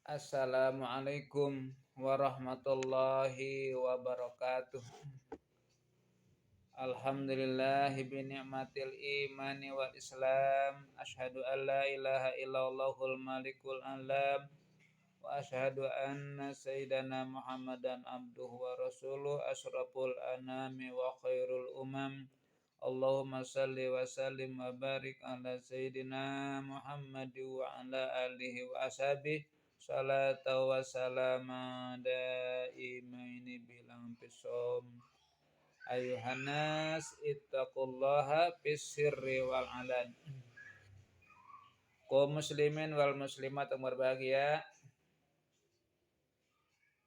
Assalamualaikum warahmatullahi wabarakatuh. Alhamdulillahi bi ni'matil imani wal islam. Asyhadu an la ilaha illallahul malikul alam. Wa asyhadu anna sayyidana Muhammadan abduhu wa rasuluh asyraful anami wa khairul umam. Allahumma salli wa sallim wa barik ala sayyidina Muhammad wa ala alihi wa ashabihi salatu wa salama daimaini bilang pisom. Ayuhanas ittaqullaha fis sirri wal alan. Kaum muslimin wal muslimat yang berbahagia,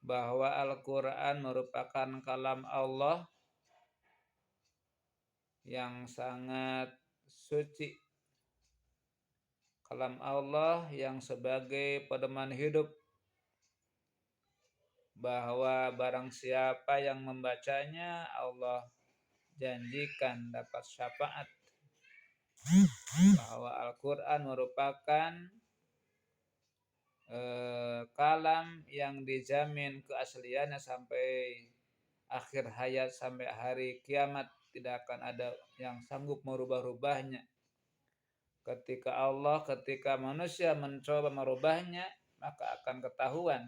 bahwa Al-Quran merupakan kalam Allah yang sangat suci, kalam Allah yang sebagai pedoman hidup, bahwa barang siapa yang membacanya Allah janjikan dapat syafaat, bahwa Al-Quran merupakan kalam yang dijamin keasliannya sampai akhir hayat, sampai hari kiamat tidak akan ada yang sanggup merubah-rubahnya. Ketika manusia mencoba merubahnya, maka akan ketahuan,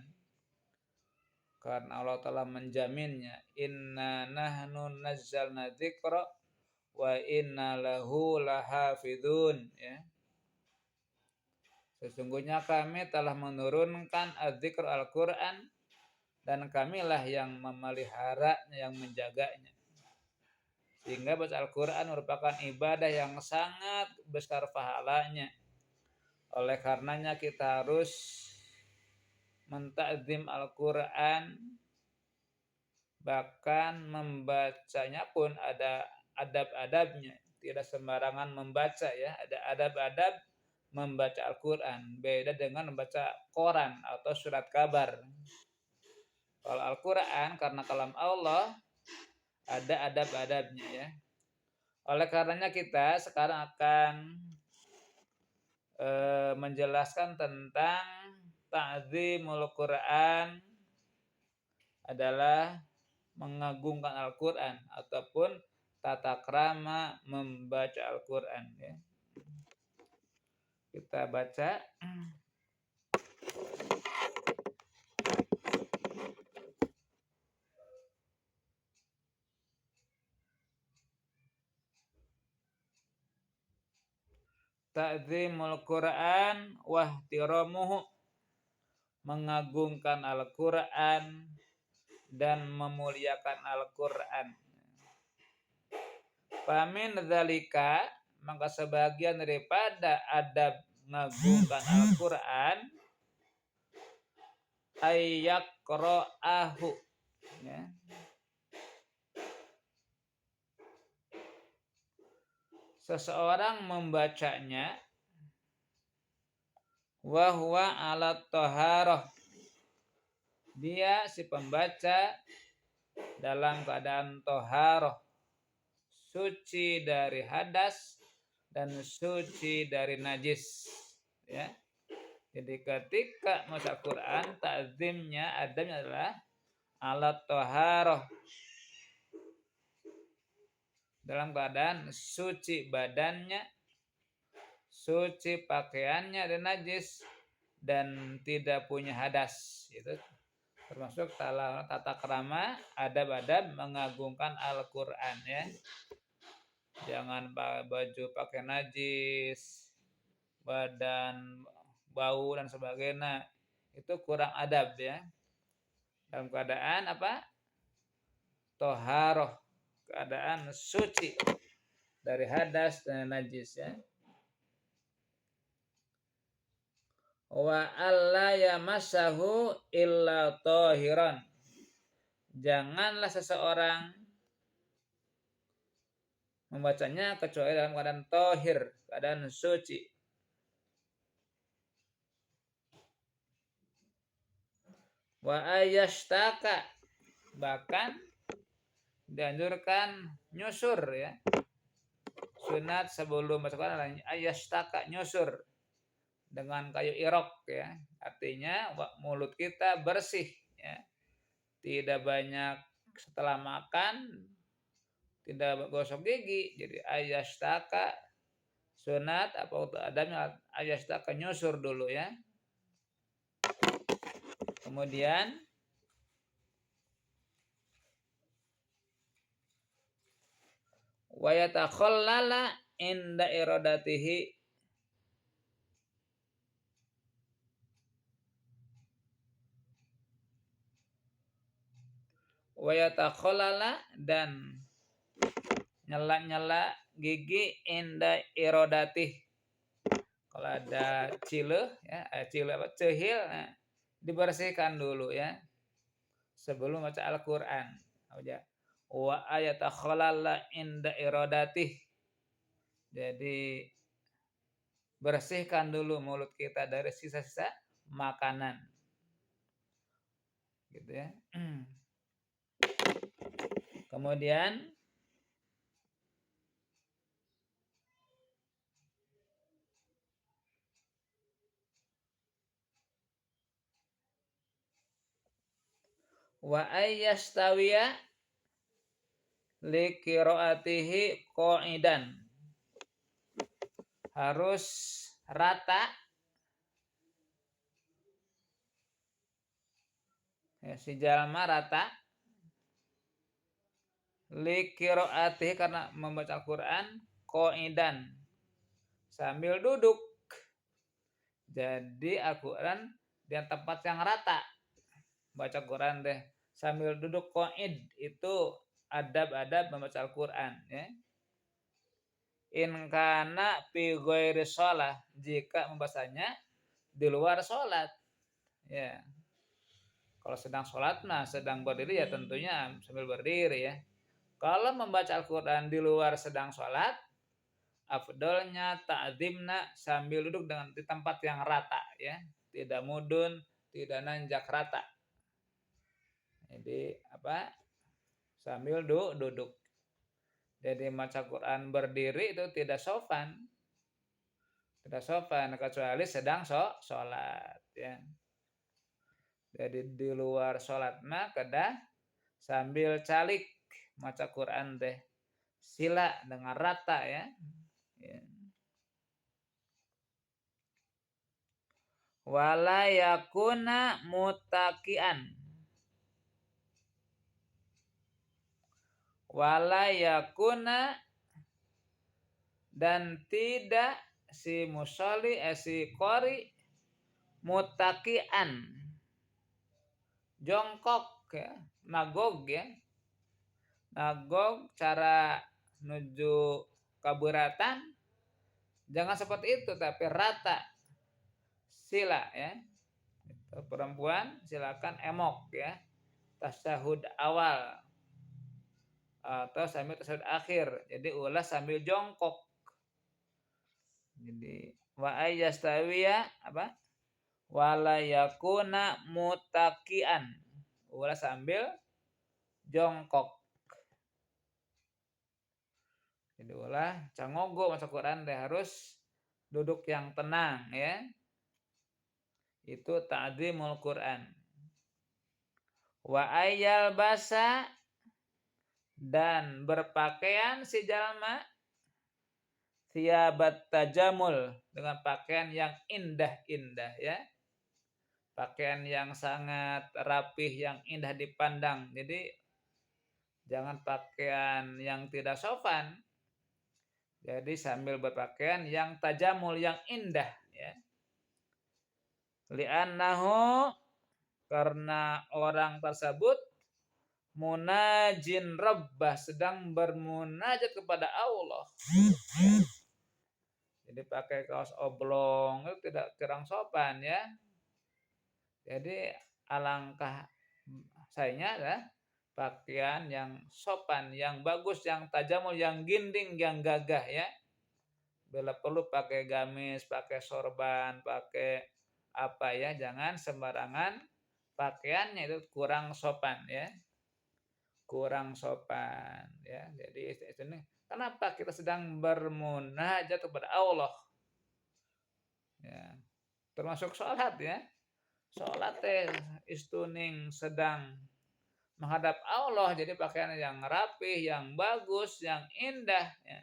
karena Allah telah menjaminnya. Inna nahnu nazzalna dzikra wa inna lahu lahafidun, ya. Sesungguhnya kami telah menurunkan az-dzikr Al-Quran, dan kamilah yang memeliharanya, yang menjaganya. Sehingga baca Al-Quran merupakan ibadah yang sangat besar pahalanya. Oleh karenanya kita harus mentakzim Al-Quran, bahkan membacanya pun ada adab-adabnya. Tidak sembarangan membaca, ya. Ada adab-adab membaca Al-Quran. Beda dengan membaca koran atau surat kabar. Kalau Al-Quran karena kalam Allah ada adab-adabnya, ya. Oleh karenanya kita sekarang akan menjelaskan tentang ta'zimul Quran adalah mengagungkan Al-Quran ataupun tata krama membaca Al-Quran, ya. Kita baca. Ta'zimul Quran wahtiramuhu, mengagungkan Al-Quran dan memuliakan Al-Quran. Famin dzalika, maka sebagian daripada adab mengagungkan Al-Quran, ayyaqra'ahu, ya. Seseorang membacanya wa huwa ala taharah, dia si pembaca dalam keadaan taharah, suci dari hadas dan suci dari najis, ya. Jadi ketika membaca Quran, ta'zimnya, adabnya adalah ala taharah, dalam keadaan suci badannya, suci pakaiannya dan najis, dan tidak punya hadas. Itu termasuk tata krama, adab-adab mengagungkan Al-Quran, ya. Jangan baju pakai najis, badan bau dan sebagainya. Itu kurang adab, ya. Dalam keadaan apa? Toharoh, keadaan suci dari hadas dan najis, ya. Wa alla yamassahu illa tahiran, janganlah seseorang membacanya kecuali dalam keadaan tahir, keadaan suci. Wa ayashtaka, bahkan dianjurkan nyusur, ya. Sunat sebelum baca Quran ayashtaka, nyusur. dengan kayu irok ya. Artinya mulut kita bersih ya. Tidak banyak setelah makan, tidak gosok gigi. Jadi ayastaka sunat apa untuk adanya ayastaka nyusur dulu ya. Kemudian wa yatakhallala inda iradatihi wa yatakhallala dan nyela-nyela gigi inda irodatih. Kalau ada cileh ya, cileh apa cehil nah, dibersihkan dulu ya sebelum baca Al-Qur'an. Wa ayatakhalala inda irodatih. Jadi bersihkan dulu mulut kita dari sisa-sisa makanan. Gitu ya. Kemudian wa ayyastawiya li qiraatihi qa'idan. Harus rata ya, si jalma rata li qiraatihi karena membaca Al-Qur'an qa'idan sambil duduk. Jadi Al-Qur'an di tempat yang rata. Baca Quran deh sambil duduk qa'id itu adab-adab membaca Al-Qur'an ya. In kana fi ghairi shalah jika membacanya di luar salat. Ya. Kalau sedang salat nah sedang berdiri ya tentunya sambil berdiri ya. Kalau membaca Al-Qur'an di luar sedang salat afdolnya ta'zimna sambil duduk dengan di tempat yang rata ya. Tidak mudun, tidak nanjak rata. Jadi apa? Sambil duduk. Jadi baca Quran berdiri itu tidak sopan. Tidak sopan kecuali sedang sholat ya. Jadi di luar sholat mah kedah sambil calik baca Quran teh sila dengan rata ya. Ya. Wala yakuna mutakian. Wala yakuna dan tidak si musolli si qori mutakian jongkok ya nagog ya nagog cara menuju kaburatan jangan seperti itu tapi rata sila ya perempuan silakan emok ya tasyahud awal atau sambil tasyahud akhir jadi ulah sambil jongkok jadi wa ayyastawiya apa wala yakuna mutakian ulah sambil jongkok jadi ulah cangogo masuk Quran deh harus duduk yang tenang ya itu ta'zimul Quran wa ayyal basa dan berpakaian si jalma thiyabat tajamul dengan pakaian yang indah-indah ya pakaian yang sangat rapih yang indah dipandang jadi jangan pakaian yang tidak sopan jadi sambil berpakaian yang tajamul yang indah ya li'annahu karena orang tersebut munajin rabbah sedang bermunajat kepada Allah ya. Jadi pakai kaos oblong itu tidak kurang sopan ya. Jadi alangkah sayangnya adalah pakaian yang sopan, yang bagus, yang tajamul, yang ginding, yang gagah ya. Bila perlu pakai gamis, pakai sorban, pakai apa ya, jangan sembarangan pakaiannya itu kurang sopan ya. Kurang sopan ya. Jadi ini kenapa kita sedang bermunajat kepada Allah? Ya. termasuk sholat ya. Sholat teh istuning sedang menghadap Allah, jadi pakaian yang rapih, yang bagus, yang indah ya.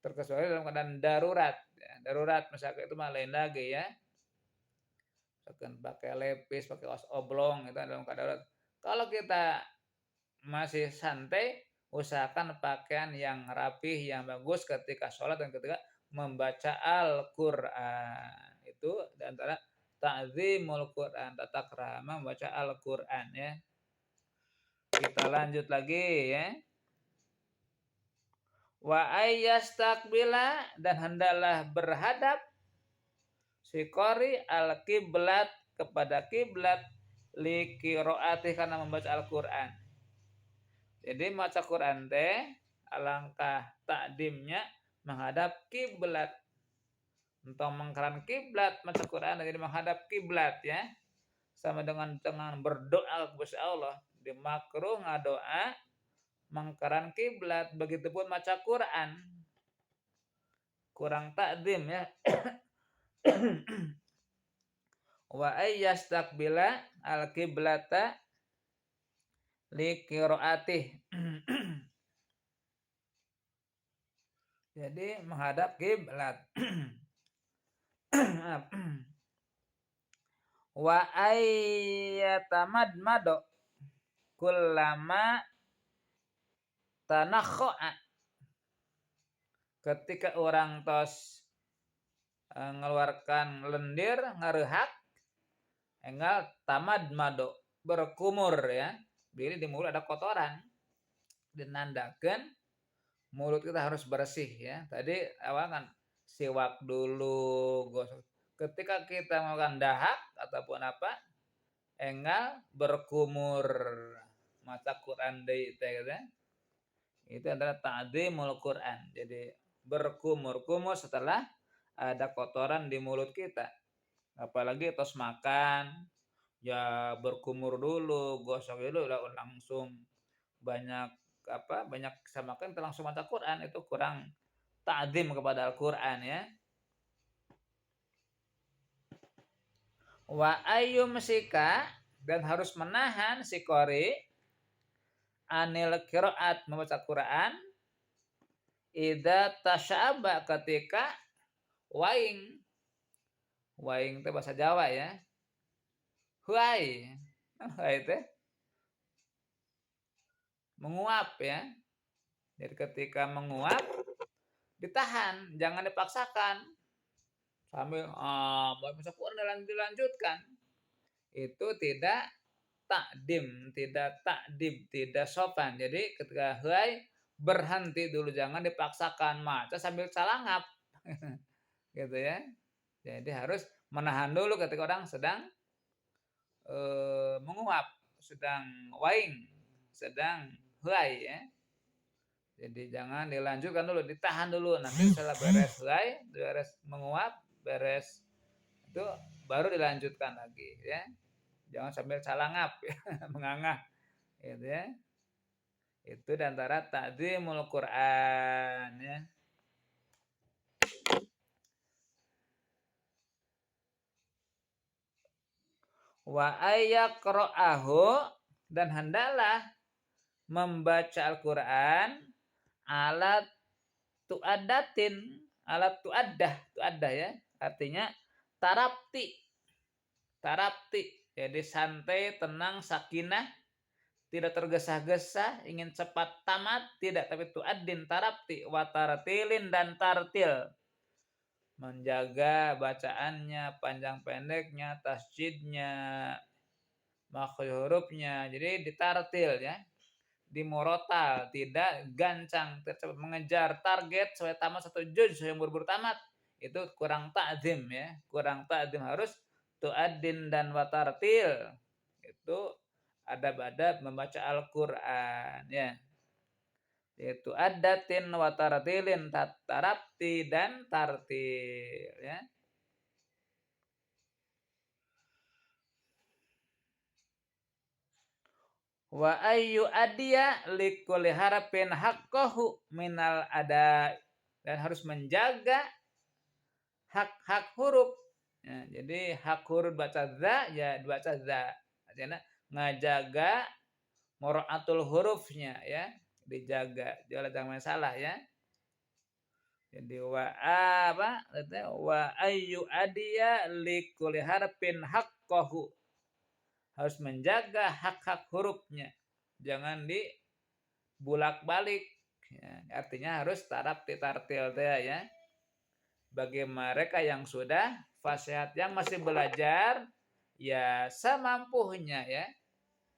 Terkecuali dalam keadaan darurat ya. Darurat misalkan itu mah lain lagi ya. Misalkan pakai lepis, pakai kaos oblong itu dalam keadaan darurat. Kalau kita masih santai, usahakan pakaian yang rapih, yang bagus ketika sholat dan ketika membaca Al-Quran. Itu di antara ta'zimul Quran, tata krama membaca Al-Quran ya. Kita lanjut lagi ya. Wa ayyastakbila, dan hendaklah berhadap si qori al-kiblat, kepada kiblat, li qiraati, karena membaca Al-Quran. Jadi membaca Quran teh alangkah takdimnya menghadap kiblat. Untuk mengkaran kiblat maca Quran jadi menghadap kiblat ya. Sama dengan berdoa kepada Allah. Di makruh ngadoa mengkaran kiblat, begitupun maca Quran. Kurang takdim ya. Wa ayyastakbila al-kiblata li qiraatih. Jadi menghadap kiblat. Wa ayyatamadmado kullama tanakho'a, ketika orang tos ngeluarkan lendir ngarehak enggal tamadmado, berkumur ya. Jadi di mulut ada kotoran, dinandakeun mulut kita harus bersih ya. Tadi awal kan siwak dulu, gosok. Ketika kita melakukan dahak ataupun apa, enggal berkumur maca Quran deui teh gitu. Itu adalah ta'dzimul Quran. Jadi berkumur-kumur setelah ada kotoran di mulut kita. Apalagi tos makan, ya berkumur dulu, gosok dulu udah langsung banyak bisa makan langsung maca Quran, itu kurang ta'dzim kepada Al-Quran ya. Wa ayyumsika, dan harus menahan si qori anil qiraat, membaca Quran, idza tasyaba, ketika waing. Waing itu bahasa Jawa ya. Huai. Huai itu menguap ya. Jadi ketika menguap ditahan, jangan dipaksakan. Sambil baca Quran dilanjutkan. Itu tidak takdim, tidak sopan. Jadi ketika huai, berhenti dulu, jangan dipaksakan, maca sambil calangap. Gitu ya. Jadi harus menahan dulu ketika orang sedang menguap, sedang waing, sedang huai ya. Jadi jangan dilanjutkan dulu, ditahan dulu. Nanti setelah beres huai, beres menguap, beres itu baru dilanjutkan lagi ya. Jangan sambil calangap ya, mengangah gitu ya. Itu di antara ta'dzimul Quran ya. Wa ayyaqra'ahu, dan hendaklah membaca Al-Quran alat tuaddah ya, artinya tarapti, jadi santai, tenang, sakinah, tidak tergesa-gesa, ingin cepat tamat, tidak, tapi tuaddin, tarapti, wa tartilin, dan tartil, menjaga bacaannya, panjang pendeknya, tasjidnya, makhraj hurufnya, jadi ditartil ya, dimorotal, tidak gancang, cepat mengejar target supaya tamat satu juz yang buru-buru tamat. Itu kurang ta'zim ya, kurang ta'zim. Harus tu'addin dan watartil. Itu adab-adab membaca Al-Quran ya. Yaitu adatin watartilin, tarapti dan tartil ya. Wa ayyu adiya likulli harapin haqqahu minal ada, dan harus menjaga hak-hak huruf Ya, jadi hak huruf baca za ya dibaca za. Artinya ngajaga muraatul hurufnya ya, dijaga jangan salah ya. Jadi apa artinya wa ayyu adiya likulli harfin haqqahu, harus menjaga hak-hak hurufnya, jangan dibulak-balik ya, artinya harus taraf titartil ya. Bagi mereka yang sudah fasihat, yang masih belajar ya semampunya ya,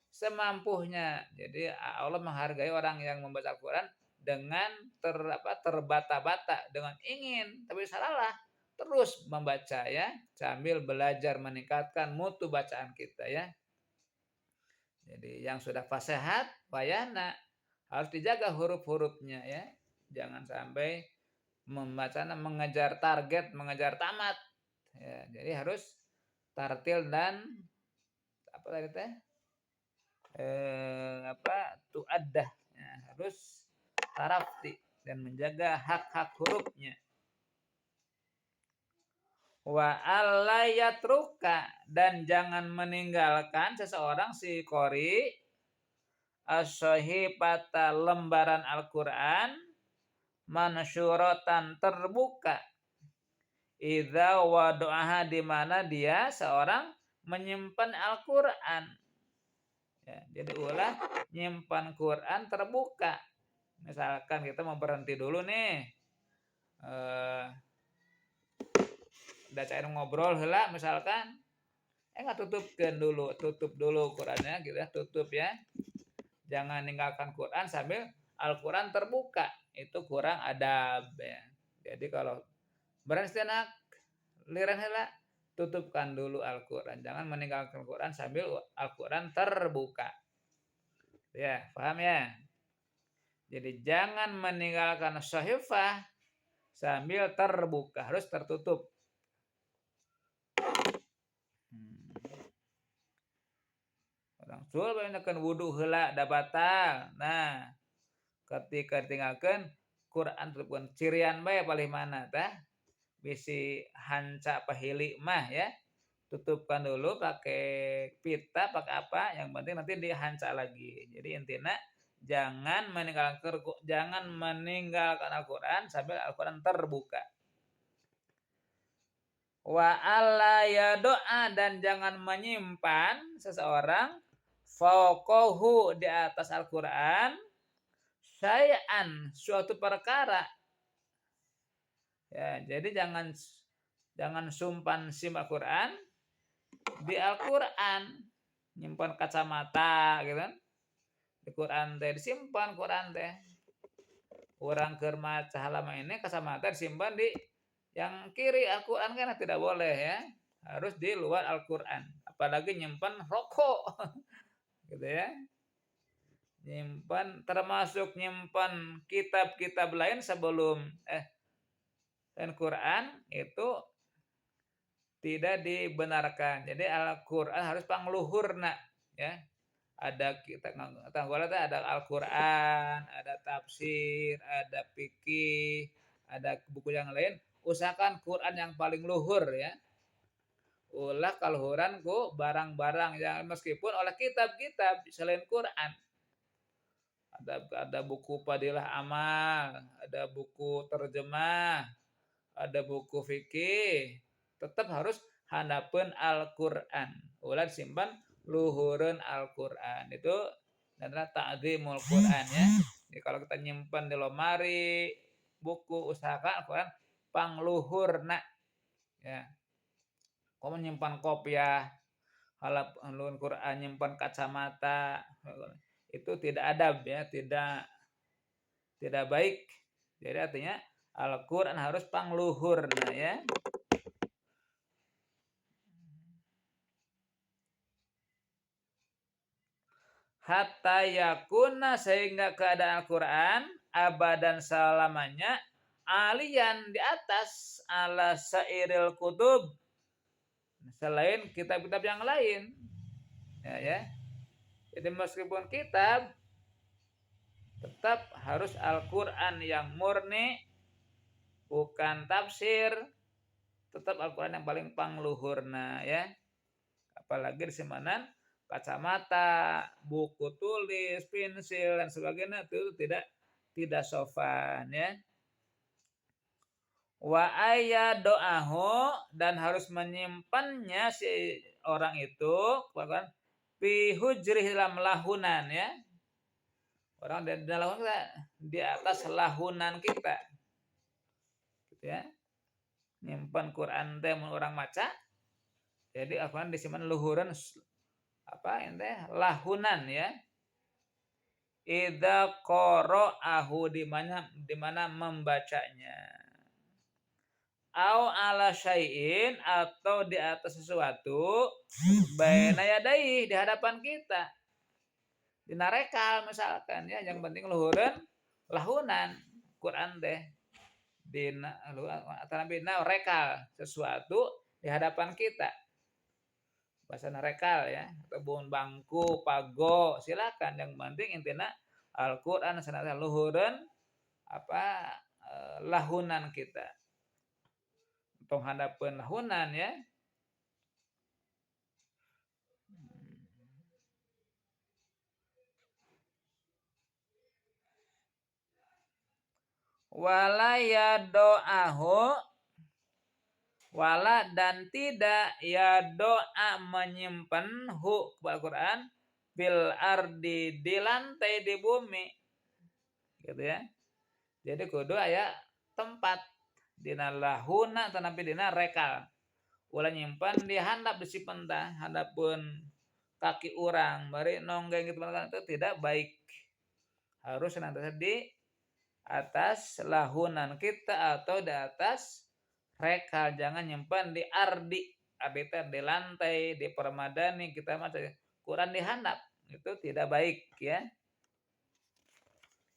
semampunya. Jadi Allah menghargai orang yang membaca Al-Quran dengan terbata-bata dengan ingin, tapi salah terus membaca ya, sambil belajar meningkatkan mutu bacaan kita ya. Jadi yang sudah fasihat bayana harus dijaga huruf-hurufnya ya, jangan sampai membaca mengejar target, mengejar tamat ya. Jadi harus tartil dan apa tadi teh tuaddah ya, harus tarafti dan menjaga hak-hak hurufnya. Wa allayatruka, dan jangan meninggalkan seseorang si qori as-sahifata, lembaran Al-Qur'an, mansyuratan, terbuka, idza wadu'aha, di mana dia seorang menyimpan Al-Qur'an. Ya, jadi ulah nyimpan Quran terbuka. Misalkan kita mau berhenti dulu nih. Udah cair ngobrol heula misalkan. Nggak tutup dulu Qurannya gitu ya, tutup ya. Jangan ninggalkan Quran sambil Al-Quran terbuka. Itu kurang adab ya. Jadi kalau berhenti nak liran heula, tutupkan dulu Al-Quran. Jangan meninggalkan Quran sambil Al-Quran terbuka. Ya, paham ya? Jadi jangan meninggalkan sahifah sambil terbuka, harus tertutup. Orang sul banyakan wudu heula da batal. Nah, ketika tinggalkan Quran terbuka cirian bae paling mana tah? Bisi hanca pahili mah ya. Tutupkan dulu pakai pita, pakai apa, yang penting nanti dihanca lagi. Jadi intinya jangan meninggalkan Al-Quran sambil Al-Quran terbuka. Wa alla yadoa, dan jangan menyimpan seseorang fauqahu, di atas Al-Quran, syai'an, suatu perkara. Ya, jadi jangan sumpan sim Al-Quran di Al-Quran, nyimpan kacamata gitu kan. Di Quran teh disimpan Quran teh. Orang keur maca halaman ini kacamata disimpan di yang kiri Al-Quran kan tidak boleh ya. Harus di luar Al-Quran. Apalagi nyimpan rokok. Gitu ya. Nyimpan, termasuk nyimpan kitab-kitab lain sebelum dan Quran itu tidak dibenarkan. Jadi Al-Quran harus pangluhurna ya. Ada kita ada Al-Quran, ada tafsir, ada fikih, ada buku yang lain. Usahakan Quran yang paling luhur ya. Ulah kaluhuran ku barang-barang yang meskipun oleh kitab-kitab selain Quran. Ada buku Fadilah Amal, ada buku terjemah, ada buku fikih, tetap harus handapun Al-Quran. Ulah simpan luhureun Al-Quran. Itu adalah ta'zimul Quran ya. Jadi kalau kita nyimpan di lemari buku, usahakan Al-Quran pangluhurna ya. Kamu nyimpan kopiah, halaman Quran, nyimpan kacamata, itu tidak adab ya, tidak baik. Jadi artinya Al-Quran harus pangluhurna ya. Hatta yakuna, sehingga keadaan Al-Quran abadan selamanya alian, di atas, ala sairil kutub, selain kitab-kitab yang lain ya. Jadi meskipun kitab, tetap harus Al-Quran yang murni, bukan tafsir, tetap Al-Qur'an yang paling pangluhurna ya. Apalagi di semanan kacamata, buku tulis, pensil dan sebagainya itu tidak sopan ya. Wa doahu dan harus menyimpannya si orang itu bahkan fi hujrih dalam lahunan ya. Orang di dalam kita di atas lahunan kita. Gitu ya. Nyimpan Quran teh orang maca. Jadi Al-Qur'an disimpan luhuran apa ente lahunan ya. Idza qara'ahu di mana membacanya. Au ala syai'in atau di atas sesuatu baina yadai di hadapan kita. Dina rekal misalkan ya yang penting luhureun lahunan Quran teh dina antara bina rekal sesuatu di hadapan kita. Bahasa rekal ya atau bangku pago silakan yang penting intinya Al-Qur'an sangat luhureun apa lahunan kita. Tong hadapeun lahunan ya. Wala doahu wala dan tidak ya doa menyimpan Al-Qur'an bil ardi di lantai di bumi gitu ya. Jadi kudu aya tempat dina lahuna tanapi dina rekal. Ulah nyimpan di handap di sipenta handapun kaki urang bari nonggeng gitu itu tidak baik. Harus senantiasa di atas lahunan kita atau di atas rekal, jangan nyimpan di ardi di lantai di permadani kita mah Quran di handap itu tidak baik ya.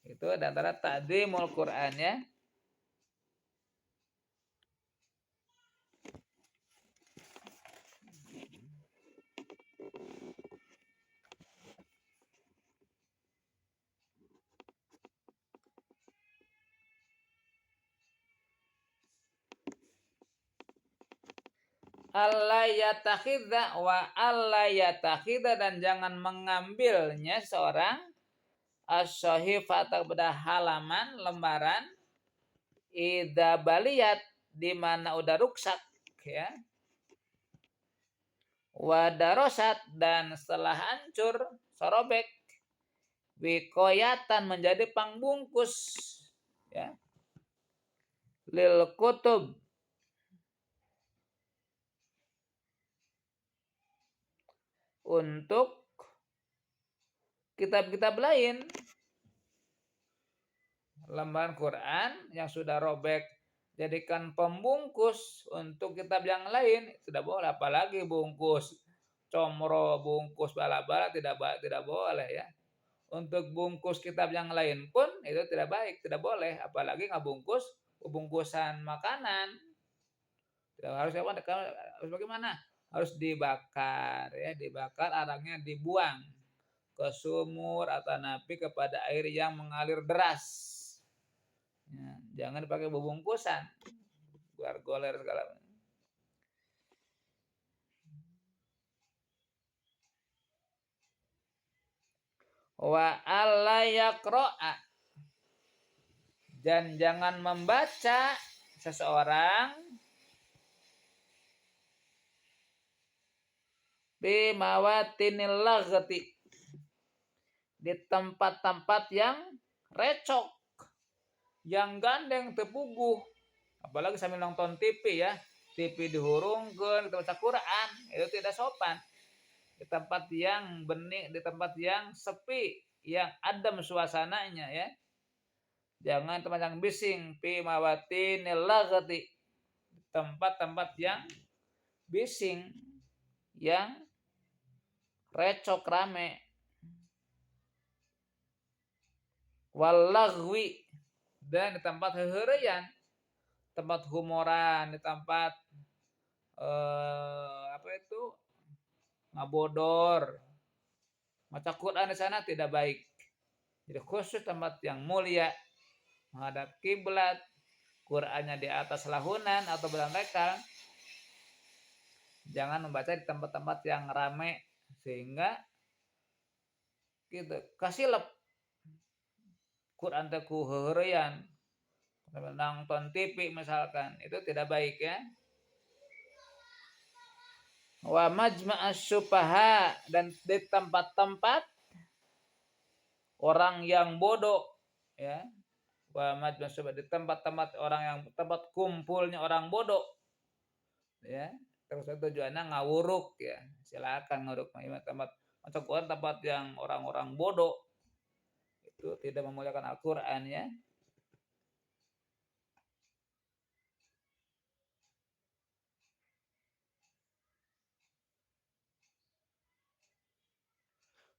Itu antara ta'dhimul Quran ya. Allah yatakhidha wa Allah yatakhidha dan jangan mengambilnya seorang as-sahifah kepada halaman lembaran idza baliyat di mana udah rusak ya. Wa darosat dan setelah hancur sorobek wikoyatan menjadi pangbungkus ya. Lil kutub untuk kitab-kitab lain. Lembaran Quran yang sudah robek jadikan pembungkus untuk kitab yang lain tidak boleh, apalagi bungkus comro, bungkus bala-bala tidak boleh ya. Untuk bungkus kitab yang lain pun itu tidak baik, tidak boleh, apalagi ngabungkus bungkusan makanan. Harus bagaimana? Harus dibakar ya, dibakar arangnya dibuang ke sumur atau napi kepada air yang mengalir deras. Ya, jangan dipakai bungkusan biar goler segala. Wa alla yaqra'a dan jangan membaca seseorang bi mawatinil laghati di tempat-tempat yang recok, yang gandeng tepuguh, apalagi sambil nonton TV ya, TV dihurungkeun, kita baca Quran, itu tidak sopan. Di tempat yang bening, di tempat yang sepi, yang adem suasananya ya. Jangan tempat yang bising, fi mawatinil laghati, tempat-tempat yang bising, yang recok rame. Walaghwi dan di tempat heureyan, tempat humoran, di tempat apa itu ngabodor, maca Quran di sana tidak baik. Jadi khusus tempat yang mulia menghadap kiblat, Qurannya di atas lahunan atau belang rekal, Jangan membaca di tempat-tempat yang ramai sehingga gitu kasilep Quran teh ku heureyan nonton TV misalkan itu tidak baik ya. Wa majma'as supaha dan di tempat-tempat orang yang bodoh ya. Wa majma'as supaha di tempat-tempat orang yang tempat kumpulnya orang bodoh ya. Terus tujuannya ngawuruk ya. Silakan ngawuruk tempat masuk Quran tempat yang orang-orang bodoh itu tidak memuliakan Al-Qur'an ya.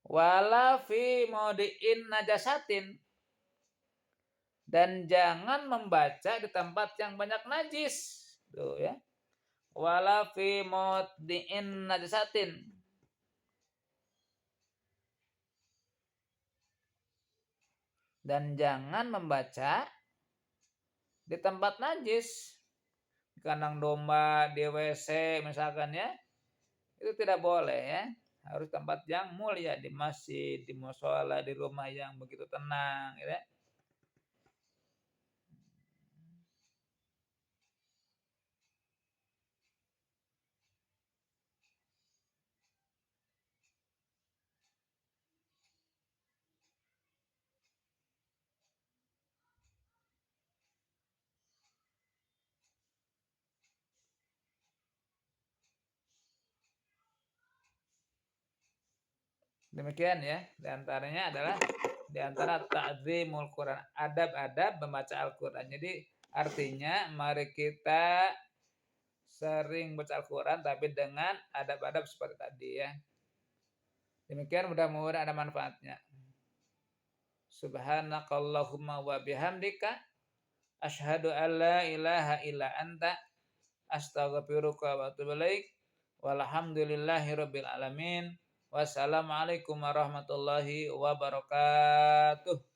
Wala fi maudiin najasatin dan jangan membaca di tempat yang banyak najis. Tuh ya. Wala fi maudiin najasatin dan jangan membaca di tempat najis. Di kandang domba, di WC misalkan ya. Itu tidak boleh ya. Harus tempat yang mulia di masjid, di mushola, di rumah yang begitu tenang ya. Demikian ya. Di antaranya adalah di antara ta'zimul Quran, adab-adab membaca Al-Quran. Jadi artinya mari kita sering baca Al-Quran tapi dengan adab-adab seperti tadi ya. Demikian mudah-mudahan ada manfaatnya. Subhanakallahumma wa bihamdika asyhadu an la ilaha illa anta astaghfiruka wa atubu ilaik. Walhamdulillahirabbil alamin. Wassalamualaikum warahmatullahi wabarakatuh.